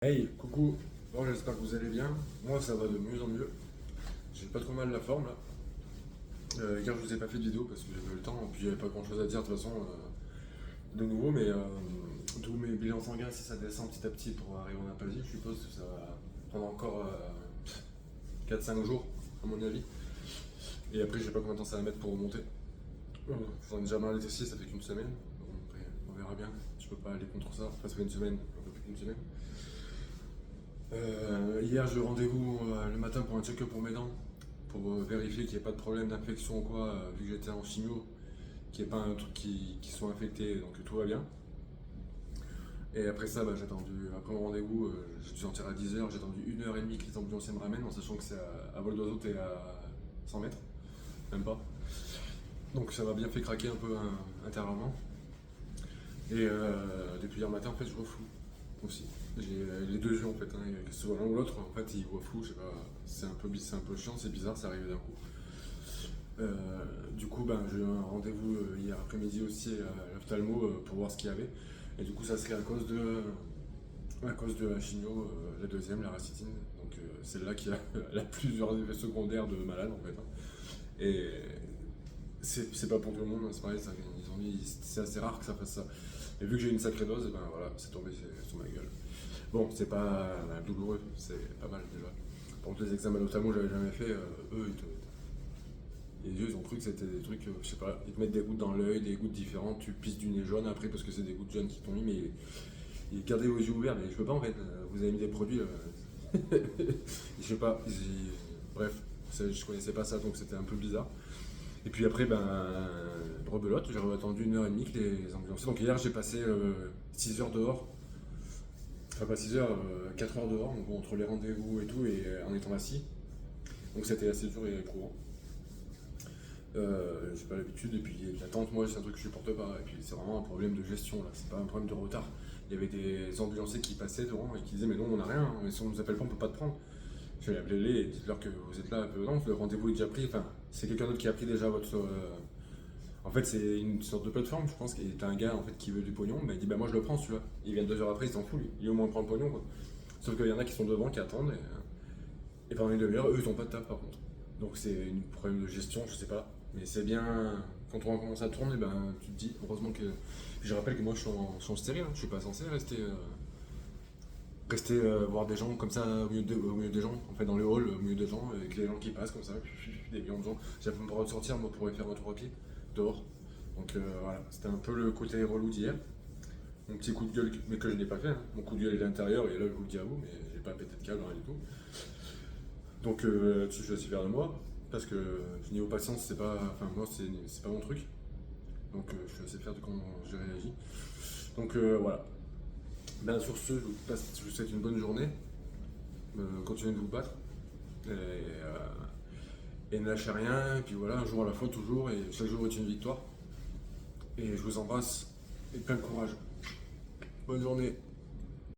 Hey, coucou, bon, j'espère que vous allez bien. Moi, ça va de mieux en mieux. J'ai pas trop mal la forme là. Hier, je vous ai pas fait de vidéo parce que j'avais le temps et puis j'avais pas grand chose à dire de toute façon de nouveau. Mais tous mes bilans sanguins, si ça descend petit à petit pour arriver en aplasie, je suppose que ça va prendre encore 4-5 jours, à mon avis. Et après, je sais pas combien de temps ça va mettre pour remonter. J'en ai déjà marre des dossiers, ça fait qu'une semaine. Bon, après, on verra bien. Je peux pas aller contre ça. Enfin, ça fait une semaine, un peu plus qu'une semaine. Hier, j'ai eu rendez-vous le matin pour un check-up pour mes dents, pour vérifier qu'il n'y ait pas de problème d'infection ou quoi, vu que j'étais en chimio, qu'il n'y ait pas un truc qui soit infecté, donc tout va bien. Et après ça, j'ai attendu, après mon rendez-vous, j'ai dû sortir à 10h, j'ai attendu 1h30 que les ambulanciers me ramènent, en sachant que c'est à vol d'oiseau, t'es à 100 mètres, même pas. Donc ça m'a bien fait craquer un peu intérieurement. Et depuis hier matin, en fait, je vois flou aussi. J'ai les deux yeux en fait, hein, que ce soit l'un ou l'autre, en fait, ils voient flou, je sais pas, c'est un peu chiant, c'est bizarre, ça arrive d'un coup. Du coup, j'ai eu un rendez-vous hier après-midi aussi à l'ophtalmo pour voir ce qu'il y avait. Et du coup, ça serait à cause de la chimio, la deuxième, la racitine. Donc, celle-là qui a la plusieurs effets secondaires de malade en fait, hein. Et c'est pas pour tout le monde, hein, c'est pareil, ils ont dit c'est assez rare que ça fasse ça. Et vu que j'ai une sacrée dose, et ben voilà, c'est tombé sur ma gueule. Bon, c'est pas douloureux, c'est pas mal déjà. Par contre, les examens d'ophtalmo, j'avais jamais fait, eux, les yeux, ils ont cru que c'était des trucs, je sais pas, ils te mettent des gouttes dans l'œil, des gouttes différentes, tu pisses du nez jaune après parce que c'est des gouttes jaunes qui t'ont mis, mais gardez vos yeux ouverts, mais je veux pas en fait, vous avez mis des produits, je sais pas, bref, je connaissais pas ça donc c'était un peu bizarre. Et puis après, rebelote, j'ai attendu 1h30 que les ambulanciers. Donc hier, j'ai passé 6 heures dehors. Enfin, pas 6 heures, 4 heures dehors, donc, bon, entre les rendez-vous et tout, et en étant assis. Donc c'était assez dur et éprouvant. J'ai pas l'habitude, et puis l'attente, moi, c'est un truc que je supporte pas. Et puis c'est vraiment un problème de gestion, là, c'est pas un problème de retard. Il y avait des ambulanciers qui passaient devant et qui disaient, mais non, on n'a rien, mais si on nous appelle pas, on peut pas te prendre. Je vais appeler les et dites-leur que vous êtes là. Non, le rendez-vous est déjà pris. Enfin, c'est quelqu'un d'autre qui a pris déjà votre. En fait, c'est une sorte de plateforme, je pense. Et t'as un gars en fait qui veut du pognon, il dit bah moi je le prends celui-là. Il vient 2 heures après, il s'en fout lui. Il au moins prend le pognon quoi. Sauf qu'il y en a qui sont devant, qui attendent et pendant une demi-heure, eux ils ont pas de taf par contre. Donc c'est un problème de gestion, je sais pas. Mais c'est bien quand on commence à tourner, tu te dis heureusement que. Je rappelle que moi je suis en stérile, hein. Je suis pas censé rester voir des gens comme ça au milieu des gens, en fait dans le hall, au milieu des gens, avec les gens qui passent comme ça, des millions de gens. J'avais pas le droit de sortir moi pour aller faire un tour à pied dehors. Donc voilà, c'était un peu le côté relou d'hier. Mon petit coup de gueule, mais que je n'ai pas fait, hein. Mon coup de gueule est à l'intérieur et là je vous le dis à vous, mais j'ai pas pété de câble, rien du tout. Donc là-dessus je suis assez fier de moi, parce que niveau patience, c'est pas. Enfin moi c'est pas mon truc. Donc je suis assez fier de comment j'ai réagi. Donc voilà. Sur ce, je vous souhaite une bonne journée. Continuez de vous battre. Et ne lâchez rien. Et puis voilà, un jour à la fois, toujours. Et chaque jour est une victoire. Et je vous embrasse. Et plein de courage. Bonne journée.